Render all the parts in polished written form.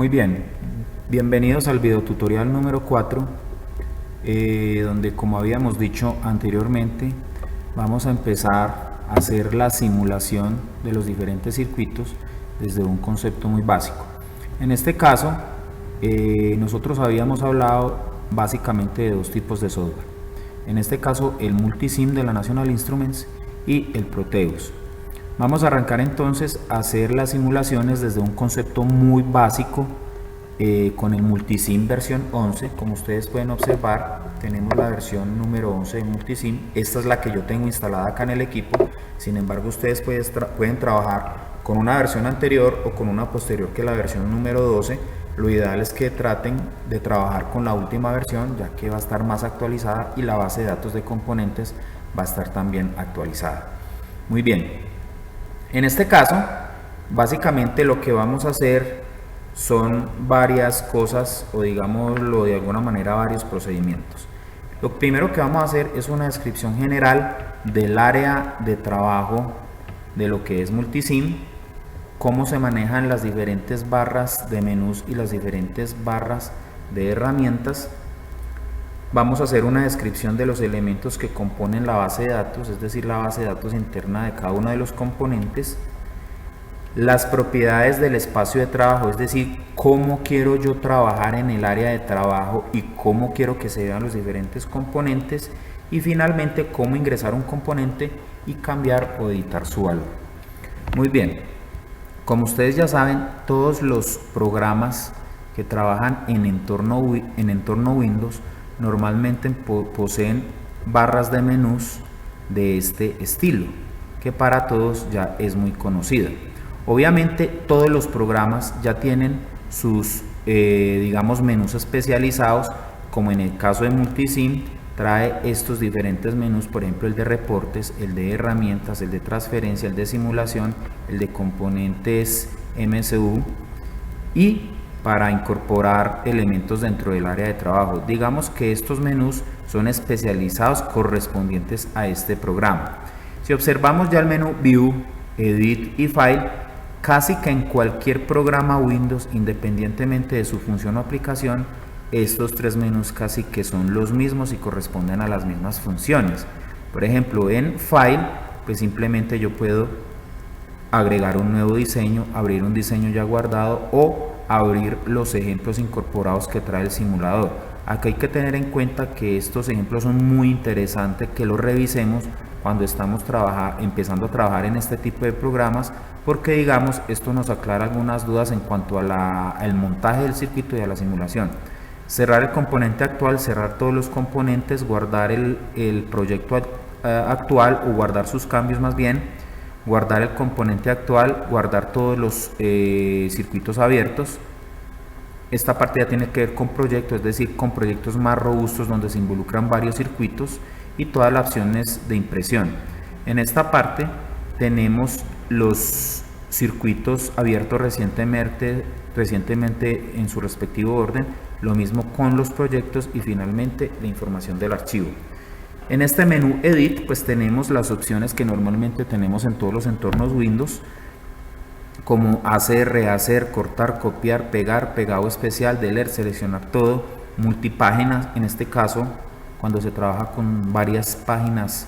Muy bien, bienvenidos al video tutorial número 4, donde, como habíamos dicho anteriormente, vamos a empezar a hacer la simulación de los diferentes circuitos desde un concepto muy básico. En este caso, nosotros habíamos hablado básicamente de dos tipos de software. En este caso, el Multisim de la National Instruments y el Proteus. Vamos a arrancar entonces a hacer las simulaciones desde un concepto muy básico con el Multisim versión 11. Como ustedes pueden observar, tenemos la versión número 11 de Multisim. Esta es la que yo tengo instalada acá en el equipo. Sin embargo, ustedes pueden trabajar con una versión anterior o con una posterior que la versión número 12. Lo ideal es que traten de trabajar con la última versión, ya que va a estar más actualizada y la base de datos de componentes va a estar también actualizada. Muy bien. En este caso, básicamente lo que vamos a hacer son varias cosas, o digámoslo de alguna manera, varios procedimientos. Lo primero que vamos a hacer es una descripción general del área de trabajo de lo que es Multisim, cómo se manejan las diferentes barras de menús y las diferentes barras de herramientas. Vamos a hacer una descripción de los elementos que componen la base de datos, es decir, la base de datos interna de cada uno de los componentes. Las propiedades del espacio de trabajo, es decir, cómo quiero yo trabajar en el área de trabajo y cómo quiero que se vean los diferentes componentes. Y finalmente, cómo ingresar un componente y cambiar o editar su valor. Muy bien, como ustedes ya saben, todos los programas que trabajan en entorno Windows normalmente poseen barras de menús de este estilo, que para todos ya es muy conocida. Obviamente todos los programas ya tienen sus digamos menús especializados, como en el caso de Multisim trae estos diferentes menús, por ejemplo el de reportes, el de herramientas, el de transferencia, el de simulación, el de componentes MSU y para incorporar elementos dentro del área de trabajo. Digamos que estos menús son especializados correspondientes a este programa. Si observamos ya el menú View, Edit y File, casi que en cualquier programa Windows, independientemente de su función o aplicación, estos tres menús casi que son los mismos y corresponden a las mismas funciones. Por ejemplo, en File, pues simplemente yo puedo agregar un nuevo diseño, abrir un diseño ya guardado o abrir los ejemplos incorporados que trae el simulador. Aquí hay que tener en cuenta que estos ejemplos son muy interesantes, que los revisemos cuando estamos empezando a trabajar en este tipo de programas, porque digamos esto nos aclara algunas dudas en cuanto al montaje del circuito y a la simulación. Cerrar el componente actual, cerrar todos los componentes, guardar el proyecto actual o guardar sus cambios más bien, guardar el componente actual, guardar todos los circuitos abiertos. Esta parte ya tiene que ver con proyectos, es decir, con proyectos más robustos donde se involucran varios circuitos y todas las opciones de impresión. En esta parte tenemos los circuitos abiertos recientemente en su respectivo orden, lo mismo con los proyectos y finalmente la información del archivo. En este menú Edit pues tenemos las opciones que normalmente tenemos en todos los entornos Windows, como hacer, rehacer, cortar, copiar, pegar, pegado especial, deler, seleccionar todo, multipáginas. En este caso, cuando se trabaja con varias páginas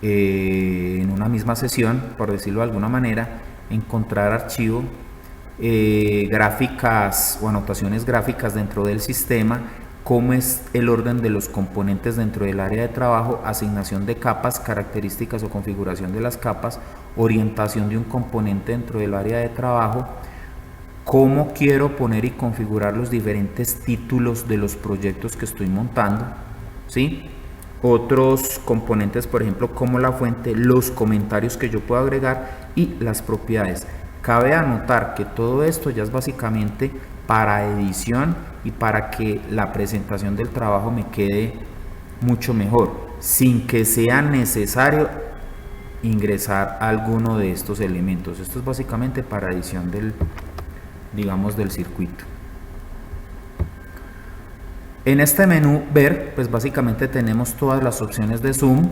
en una misma sesión, por decirlo de alguna manera, encontrar archivo, gráficas o anotaciones gráficas dentro del sistema, cómo es el orden de los componentes dentro del área de trabajo, asignación de capas, características o configuración de las capas, orientación de un componente dentro del área de trabajo, cómo quiero poner y configurar los diferentes títulos de los proyectos que estoy montando, ¿sí? Otros componentes, por ejemplo, como la fuente, los comentarios que yo puedo agregar y las propiedades. Cabe anotar que todo esto ya es básicamente para edición y para que la presentación del trabajo me quede mucho mejor, sin que sea necesario ingresar alguno de estos elementos. Esto es básicamente para edición del circuito. En este menú ver, pues básicamente tenemos todas las opciones de zoom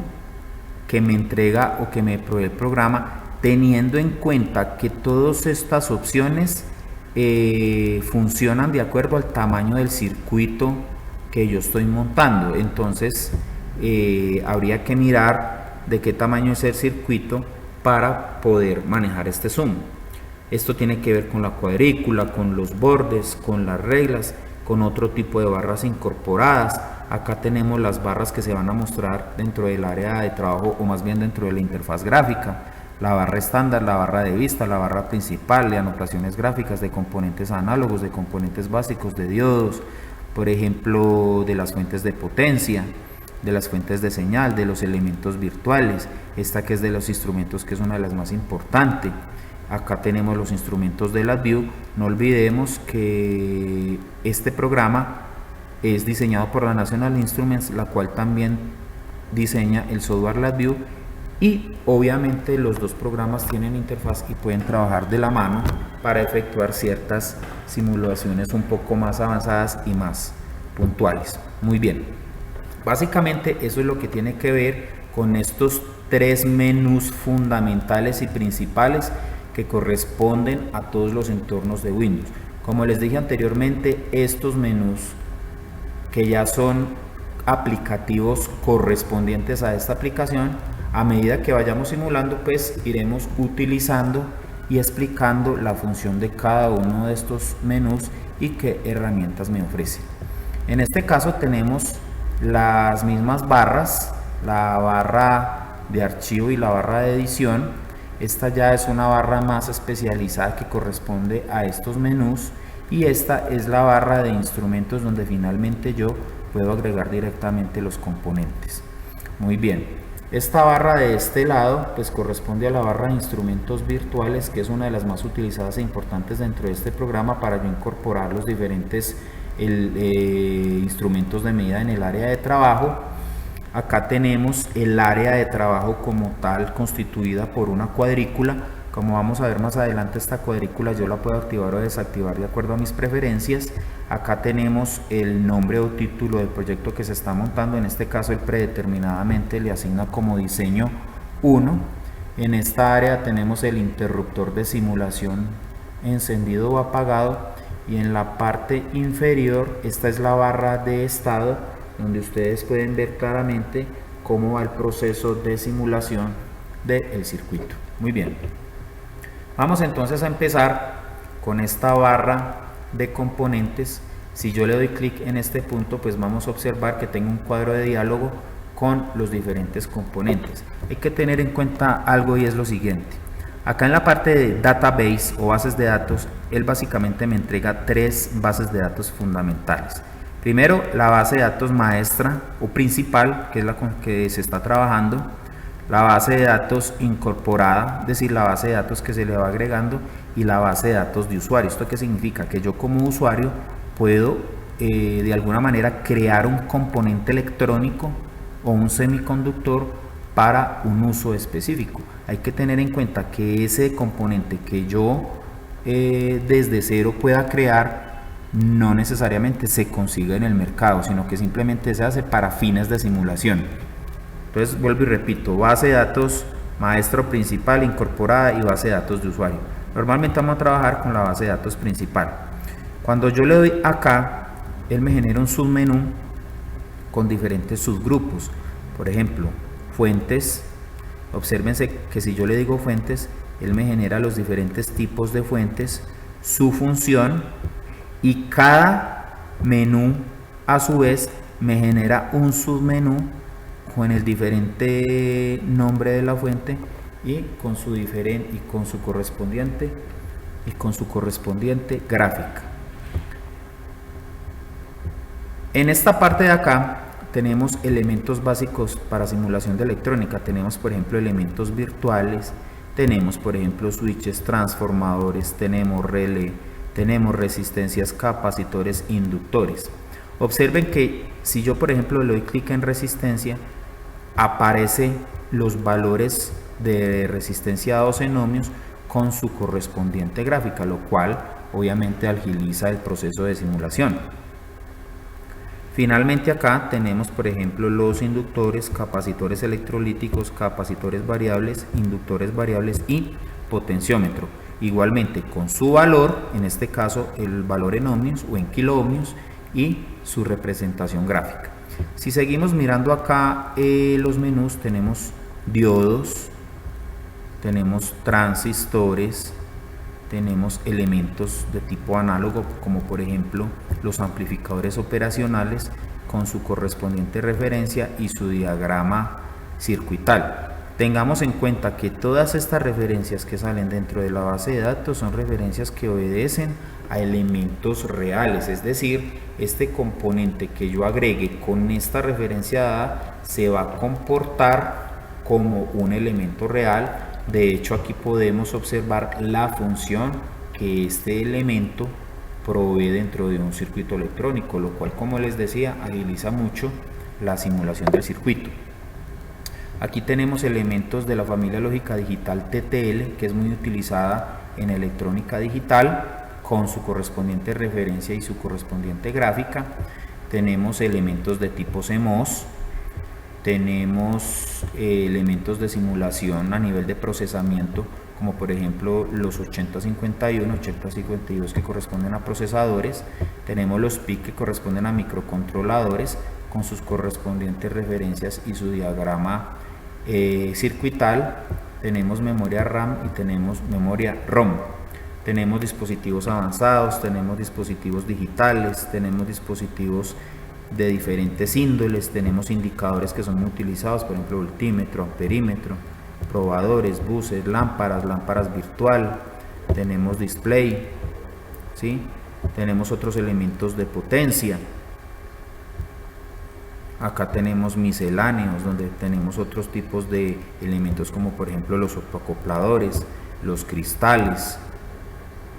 que me entrega o que me provee el programa, teniendo en cuenta que todas estas opciones funcionan de acuerdo al tamaño del circuito que yo estoy montando. Entonces habría que mirar de qué tamaño es el circuito para poder manejar este zoom. Esto tiene que ver con la cuadrícula, con los bordes, con las reglas, con otro tipo de barras incorporadas. Acá tenemos las barras que se van a mostrar dentro del área de trabajo, o más bien dentro de la interfaz gráfica. La barra estándar, la barra de vista, la barra principal, de anotaciones gráficas, de componentes análogos, de componentes básicos, de diodos, por ejemplo, de las fuentes de potencia, de las fuentes de señal, de los elementos virtuales. Esta que es de los instrumentos, que es una de las más importantes. Acá tenemos los instrumentos de LabVIEW. No olvidemos que este programa es diseñado por la National Instruments, la cual también diseña el software LabVIEW, y obviamente los dos programas tienen interfaz y pueden trabajar de la mano para efectuar ciertas simulaciones un poco más avanzadas y más puntuales. Muy bien, básicamente eso es lo que tiene que ver con estos tres menús fundamentales y principales que corresponden a todos los entornos de Windows. Como les dije anteriormente, estos menús, que ya son aplicativos correspondientes a esta aplicación, a medida que vayamos simulando, pues iremos utilizando y explicando la función de cada uno de estos menús y qué herramientas me ofrece. En este caso tenemos las mismas barras, la barra de archivo y la barra de edición. Esta ya es una barra más especializada que corresponde a estos menús, y esta es la barra de instrumentos, donde finalmente yo puedo agregar directamente los componentes. Muy bien, esta barra de este lado pues corresponde a la barra de instrumentos virtuales, que es una de las más utilizadas e importantes dentro de este programa para yo incorporar los diferentes instrumentos de medida en el área de trabajo. Acá tenemos el área de trabajo como tal, constituida por una cuadrícula. Como vamos a ver más adelante, esta cuadrícula yo la puedo activar o desactivar de acuerdo a mis preferencias. Acá tenemos el nombre o título del proyecto que se está montando. En este caso, él predeterminadamente le asigna como diseño 1. En esta área tenemos el interruptor de simulación encendido o apagado, y en la parte inferior esta es la barra de estado, donde ustedes pueden ver claramente cómo va el proceso de simulación del circuito. Muy bien, vamos entonces a empezar con esta barra de componentes. Si yo le doy clic en este punto, pues vamos a observar que tengo un cuadro de diálogo con los diferentes componentes. Hay que tener en cuenta algo, y es lo siguiente. Acá en la parte de database o bases de datos, él básicamente me entrega tres bases de datos fundamentales. Primero, la base de datos maestra o principal, que es la con que se está trabajando. La base de datos incorporada, es decir, la base de datos que se le va agregando, y la base de datos de usuario. ¿Esto qué significa? Que yo como usuario puedo de alguna manera crear un componente electrónico o un semiconductor para un uso específico. Hay que tener en cuenta que ese componente que yo desde cero pueda crear no necesariamente se consigue en el mercado, sino que simplemente se hace para fines de simulación. Entonces vuelvo y repito: base de datos maestro principal incorporada y base de datos de usuario. Normalmente vamos a trabajar con la base de datos principal. Cuando yo le doy acá, él me genera un submenú con diferentes subgrupos. Por ejemplo, fuentes. Obsérvense que si yo le digo fuentes, él me genera los diferentes tipos de fuentes, su función, y cada menú a su vez me genera un submenú con el diferente nombre de la fuente y con su correspondiente gráfica. En esta parte de acá tenemos elementos básicos para simulación de electrónica. Tenemos, por ejemplo, elementos virtuales, tenemos, por ejemplo, switches, transformadores, tenemos relé, tenemos resistencias, capacitores, inductores. Observen que si yo, por ejemplo, le doy clic en resistencia, aparecen los valores de resistencia a 12 ohmios con su correspondiente gráfica, lo cual obviamente agiliza el proceso de simulación. Finalmente acá tenemos, por ejemplo, los inductores, capacitores electrolíticos, capacitores variables, inductores variables y potenciómetro. igualmente con su valor, en este caso el valor en ohmios o en kiloohmios, y su representación gráfica. Si seguimos mirando acá los menús, tenemos diodos, tenemos transistores, tenemos elementos de tipo análogo, como por ejemplo los amplificadores operacionales con su correspondiente referencia y su diagrama circuital. Tengamos en cuenta que todas estas referencias que salen dentro de la base de datos son referencias que obedecen a elementos reales, es decir, este componente que yo agregue con esta referencia dada se va a comportar como un elemento real. De hecho, aquí podemos observar la función que este elemento provee dentro de un circuito electrónico, lo cual, como les decía, agiliza mucho la simulación del circuito. Aquí tenemos elementos de la familia lógica digital TTL, que es muy utilizada en electrónica digital, con su correspondiente referencia y su correspondiente gráfica. Tenemos elementos de tipo CMOS, tenemos elementos de simulación a nivel de procesamiento, como por ejemplo los 8051, 8052 que corresponden a procesadores. Tenemos los PIC que corresponden a microcontroladores con sus correspondientes referencias y su diagrama circuital. Tenemos memoria RAM y tenemos memoria ROM. Tenemos dispositivos avanzados, tenemos dispositivos digitales, tenemos dispositivos de diferentes índoles, tenemos indicadores que son muy utilizados, por ejemplo voltímetro, amperímetro, probadores, buses, lámparas virtual, tenemos display, ¿sí? Tenemos otros elementos de potencia. Acá tenemos misceláneos, donde tenemos otros tipos de elementos como por ejemplo los opacopladores, los cristales.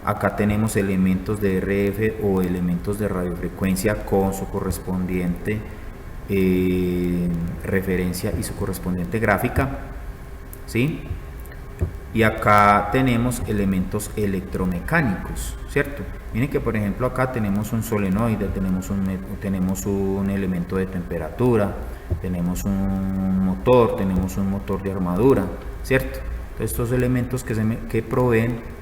Acá tenemos elementos de RF o elementos de radiofrecuencia con su correspondiente referencia y su correspondiente gráfica, ¿sí? Y acá tenemos elementos electromecánicos, ¿cierto? Miren que por ejemplo acá tenemos un solenoide, tenemos un elemento de temperatura, tenemos un motor de armadura, ¿cierto? Entonces, estos elementos que proveen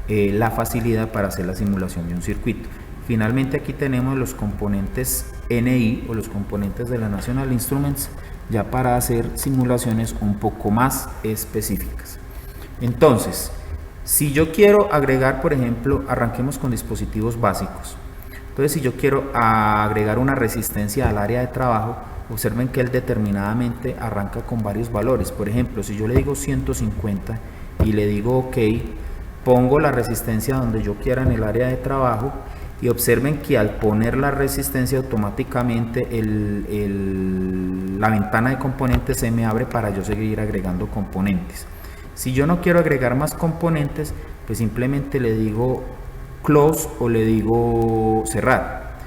la facilidad para hacer la simulación de un circuito. Finalmente aquí tenemos los componentes NI o los componentes de la National Instruments, ya para hacer simulaciones un poco más específicas. Entonces, si yo quiero agregar, por ejemplo, arranquemos con dispositivos básicos. Entonces, si yo quiero agregar una resistencia al área de trabajo, observen que él determinadamente arranca con varios valores. Por ejemplo, si yo le digo 150 y le digo OK, pongo la resistencia donde yo quiera en el área de trabajo, y observen que al poner la resistencia automáticamente la ventana de componentes se me abre para yo seguir agregando componentes. Si yo no quiero agregar más componentes, pues simplemente le digo close o le digo cerrar.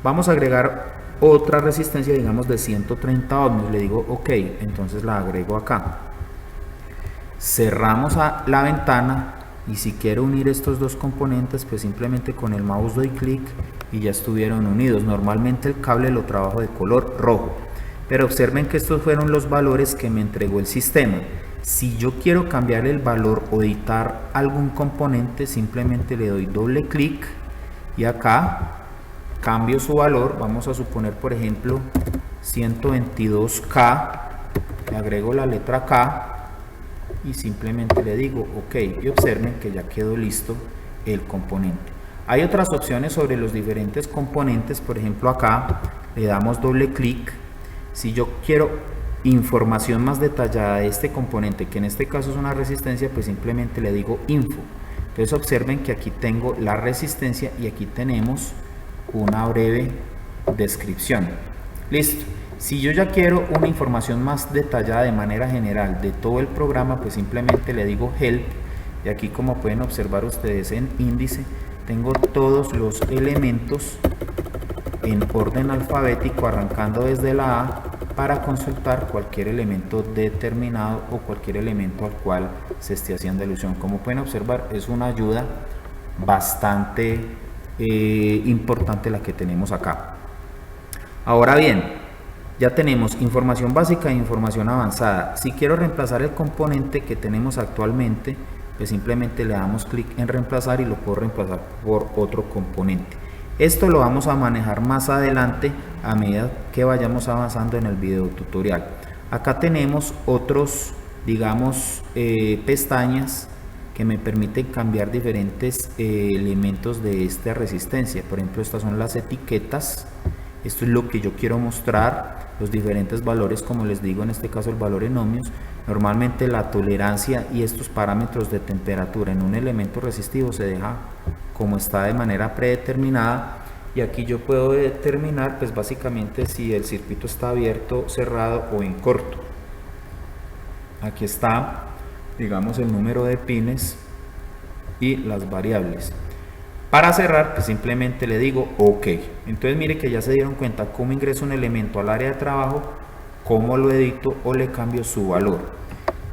Vamos a agregar otra resistencia, digamos de 130 ohmios, le digo OK, entonces la agrego acá. Cerramos la ventana. Y si quiero unir estos dos componentes, pues simplemente con el mouse doy clic y ya estuvieron unidos. Normalmente el cable lo trabajo de color rojo, pero observen que estos fueron los valores que me entregó el sistema. Si yo quiero cambiar el valor o editar algún componente, simplemente le doy doble clic y acá cambio su valor. Vamos a suponer, por ejemplo, 122K, le agrego la letra K y simplemente le digo OK, y observen que ya quedó listo el componente. Hay otras opciones sobre los diferentes componentes. Por ejemplo, acá le damos doble clic. Si yo quiero información más detallada de este componente, que en este caso es una resistencia, pues simplemente le digo info. Entonces observen que aquí tengo la resistencia y aquí tenemos una breve descripción. Listo. Si yo ya quiero una información más detallada de manera general de todo el programa, pues simplemente le digo help, y aquí, como pueden observar ustedes en índice, tengo todos los elementos en orden alfabético arrancando desde la A para consultar cualquier elemento determinado o cualquier elemento al cual se esté haciendo alusión. Como pueden observar, es una ayuda bastante importante la que tenemos acá. Ahora bien, ya tenemos información básica e información avanzada. Si quiero reemplazar el componente que tenemos actualmente, pues simplemente le damos clic en reemplazar y lo puedo reemplazar por otro componente. Esto lo vamos a manejar más adelante a medida que vayamos avanzando en el video tutorial. Acá tenemos otros, digamos, pestañas que me permiten cambiar diferentes elementos de esta resistencia. Por ejemplo, estas son las etiquetas. Esto es lo que yo quiero mostrar, los diferentes valores, como les digo, en este caso el valor en ohmios. Normalmente la tolerancia y estos parámetros de temperatura en un elemento resistivo se deja como está de manera predeterminada, y aquí yo puedo determinar pues básicamente si el circuito está abierto, cerrado o en corto. Aquí está, digamos, el número de pines y las variables. Para cerrar, pues simplemente le digo OK. Entonces mire que ya se dieron cuenta cómo ingreso un elemento al área de trabajo, cómo lo edito o le cambio su valor.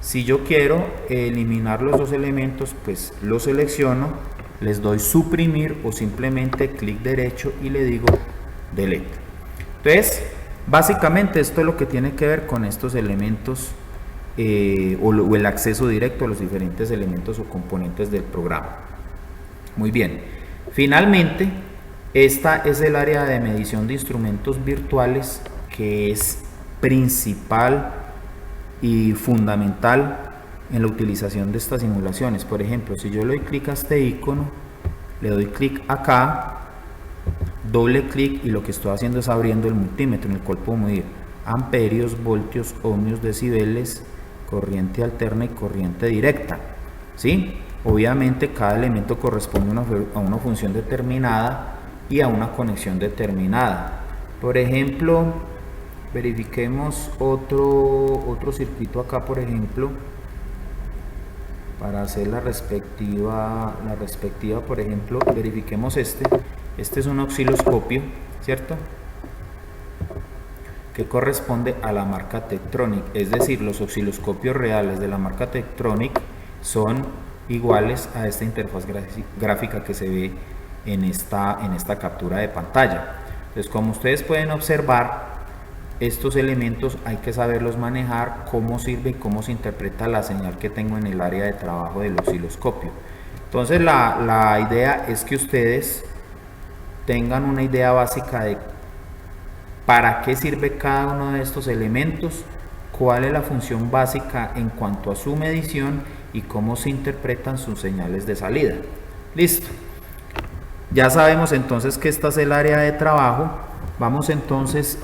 Si yo quiero eliminar los dos elementos, pues lo selecciono, les doy suprimir o simplemente clic derecho y le digo delete. Entonces básicamente esto es lo que tiene que ver con estos elementos o el acceso directo a los diferentes elementos o componentes del programa. Muy bien, finalmente esta es el área de medición de instrumentos virtuales, que es principal y fundamental en la utilización de estas simulaciones. Por ejemplo, si yo le doy clic a este icono, le doy clic acá, doble clic, y lo que estoy haciendo es abriendo el multímetro, en el cual puedo medir amperios, voltios, ohmios, decibeles, corriente alterna y corriente directa, ¿sí? Obviamente cada elemento corresponde a una función determinada y a una conexión determinada. Por ejemplo, verifiquemos otro circuito acá, por ejemplo, para hacer la respectiva, por ejemplo, verifiquemos este es un osciloscopio, ¿cierto?, que corresponde a la marca Tektronix. Es decir, los osciloscopios reales de la marca Tektronix son iguales a esta interfaz gráfica que se ve en esta captura de pantalla. Entonces, como ustedes pueden observar, estos elementos hay que saberlos manejar, cómo sirve y cómo se interpreta la señal que tengo en el área de trabajo del osciloscopio. Entonces la idea es que ustedes tengan una idea básica de para qué sirve cada uno de estos elementos, cuál es la función básica en cuanto a su medición y cómo se interpretan sus señales de salida. Listo. Ya sabemos entonces que esta es el área de trabajo. Vamos entonces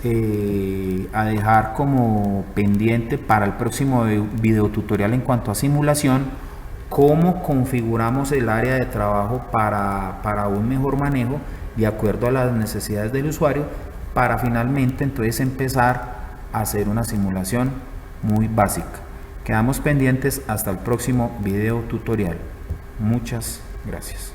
a dejar como pendiente para el próximo video tutorial en cuanto a simulación, cómo configuramos el área de trabajo para un mejor manejo de acuerdo a las necesidades del usuario, para finalmente entonces empezar a hacer una simulación muy básica. Quedamos pendientes hasta el próximo video tutorial. Muchas gracias.